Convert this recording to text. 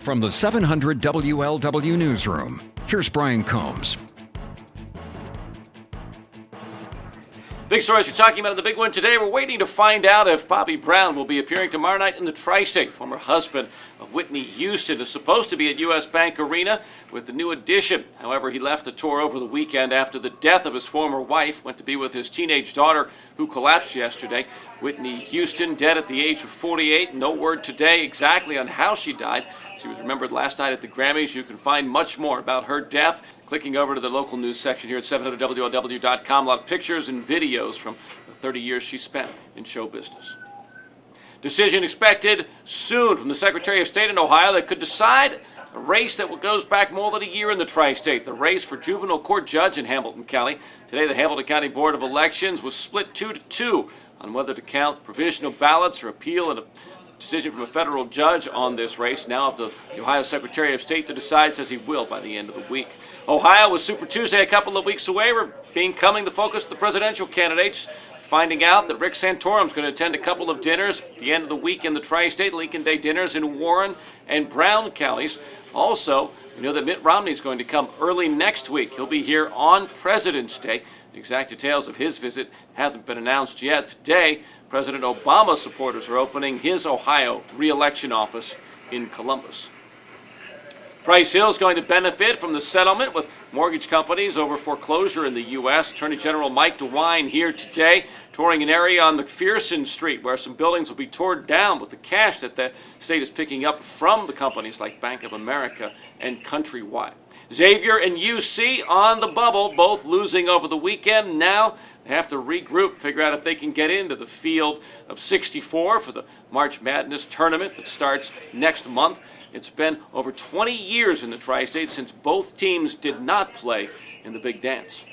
From the 700 WLW Newsroom, here's Brian Combs. Big stories you're talking about in the big one today. We're waiting to find out if Bobby Brown will be appearing tomorrow night in the Tri-State. Former husband of Whitney Houston is supposed to be at U.S. Bank Arena with the new addition. However, he left the tour over the weekend after the death of his former wife. Went to be with his teenage daughter, who collapsed yesterday. Whitney Houston, dead at the age of 48. No word today exactly on how she died. She was remembered last night at the Grammys. You can find much more about her death clicking over to the local news section here at 700WLW.com. A lot of pictures and videos from the 30 years she spent in show business. Decision expected soon from the Secretary of State in Ohio that could decide a race that goes back more than a year in the Tri-State, the race for juvenile court judge in Hamilton County. Today, the Hamilton County Board of Elections was split 2-2 on whether to count provisional ballots or appeal a decision from a federal judge on this race. Now up to the Ohio Secretary of State to decide, says he will by the end of the week. Ohio with Super Tuesday a couple of weeks away. We're becoming the focus of the presidential candidates. Finding out that Rick Santorum's going to attend a couple of dinners at the end of the week in the Tri-State, Lincoln Day dinners in Warren and Brown counties. Also, we know that Mitt Romney's going to come early next week. He'll be here on President's Day. The exact details of his visit hasn't been announced yet. Today, President Obama supporters are opening his Ohio re-election office in Columbus. Price Hill is going to benefit from the settlement with mortgage companies over foreclosure in the U.S. Attorney General Mike DeWine here today, touring an area on McPherson Street where some buildings will be torn down with the cash that the state is picking up from the companies like Bank of America and Countrywide. Xavier and UC on the bubble, both losing over the weekend. Now they have to regroup, figure out if they can get into the field of 64 for the March Madness tournament that starts next month. It's been over 20 years in the Tri-State since both teams did not play in the Big Dance.